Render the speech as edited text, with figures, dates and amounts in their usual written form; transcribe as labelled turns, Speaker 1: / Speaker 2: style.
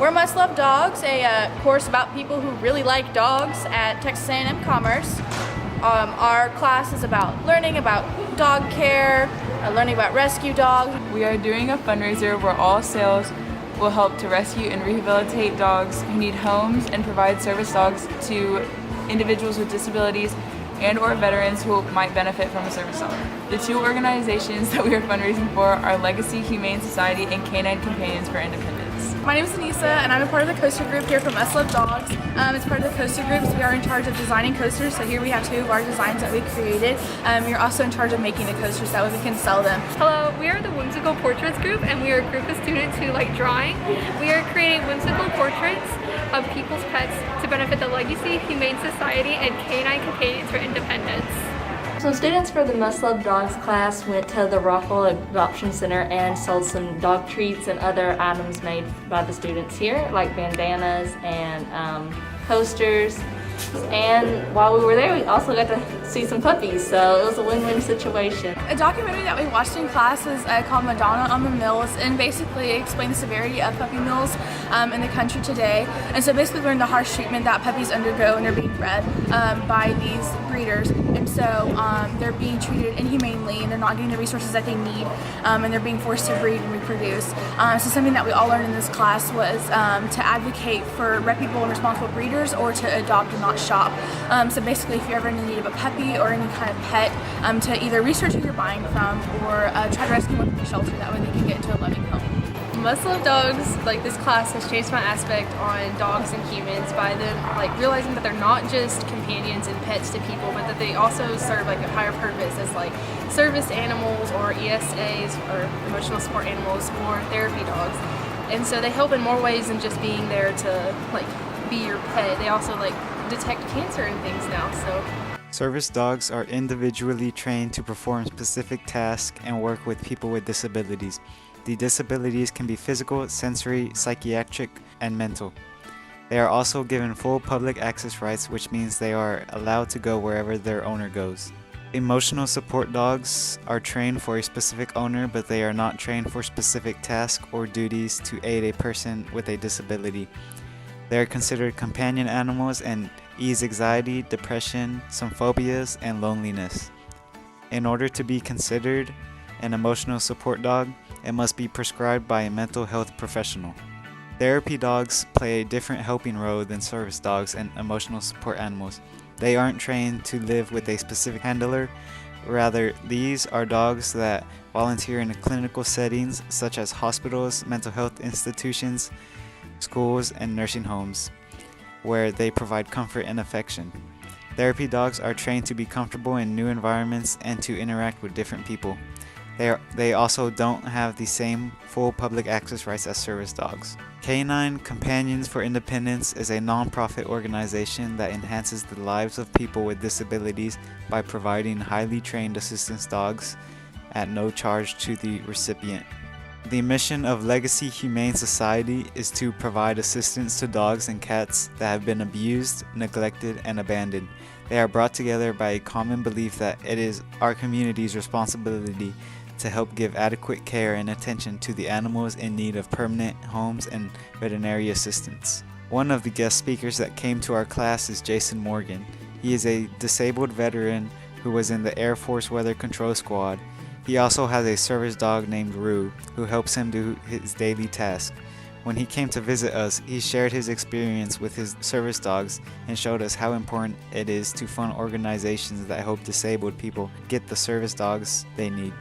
Speaker 1: We're Must Love Dogs, a course about people who really like dogs at Texas A&M Commerce. Our class is about learning about dog care, learning about rescue dogs.
Speaker 2: We are doing a fundraiser where all sales will help to rescue and rehabilitate dogs who need homes and provide service dogs to individuals with disabilities and or veterans who might benefit from a service dog. The two organizations that we are fundraising for are Legacy Humane Society and Canine Companions for Independence.
Speaker 3: My name is Anissa, and I'm a part of the coaster group here from Must Love Dogs. As part of the coaster groups, we are in charge of designing coasters, so here we have two of our designs that we created. We're also in charge of making the coasters, that way we can sell them.
Speaker 4: Hello, we are the Whimsical Portraits group, and we are a group of students who like drawing. We are creating whimsical portraits of people's pets to benefit the Legacy Humane Society and Canine Companions for Independence.
Speaker 5: So students for the Must Love Dogs class went to the Rockwell Adoption Center and sold some dog treats and other items made by the students here, like bandanas and coasters. And while we were there, we also got to see some puppies, so it was a win-win situation.
Speaker 3: A documentary that we watched in class is called Madonna on the Mills, and basically it explained the severity of puppy mills in the country today. And so basically we learned the harsh treatment that puppies undergo when they're being bred by these breeders. And so they're being treated inhumanely, and they're not getting the resources that they need, and they're being forced to breed and reproduce. So something that we all learned in this class was to advocate for reputable and responsible breeders, or to adopt and not shop. So basically, if you're ever in the need of a puppy or any kind of pet, to either research who you're buying from, or try to rescue one from the shelter, that way they can get into a loving home.
Speaker 6: Must Love Dogs, this class has changed my aspect on dogs and humans by them realizing that they're not just companions and pets to people, but that they also serve a higher purpose as service animals or ESAs or emotional support animals or therapy dogs. And so they help in more ways than just being there to be your pet. They also detect cancer and things now. So
Speaker 7: service dogs are individually trained to perform specific tasks and work with people with disabilities. The disabilities can be physical, sensory, psychiatric, and mental. They are also given full public access rights, which means they are allowed to go wherever their owner goes. Emotional support dogs are trained for a specific owner, but they are not trained for specific tasks or duties to aid a person with a disability. They are considered companion animals and ease anxiety, depression, some phobias, and loneliness. In order to be considered an emotional support dog, it must be prescribed by a mental health professional. Therapy dogs play a different helping role than service dogs and emotional support animals. They aren't trained to live with a specific handler. Rather, these are dogs that volunteer in clinical settings such as hospitals, mental health institutions, schools, and nursing homes, where they provide comfort and affection. Therapy dogs are trained to be comfortable in new environments and to interact with different people. They also don't have the same full public access rights as service dogs. Canine Companions for Independence is a non-profit organization that enhances the lives of people with disabilities by providing highly trained assistance dogs at no charge to the recipient. The mission of Legacy Humane Society is to provide assistance to dogs and cats that have been abused, neglected, and abandoned. They are brought together by a common belief that it is our community's responsibility to help give adequate care and attention to the animals in need of permanent homes and veterinary assistance. One of the guest speakers that came to our class is Jason Morgan. He is a disabled veteran who was in the Air Force Weather Control Squad. He also has a service dog named Rue, who helps him do his daily tasks. When he came to visit us, he shared his experience with his service dogs and showed us how important it is to fund organizations that help disabled people get the service dogs they need.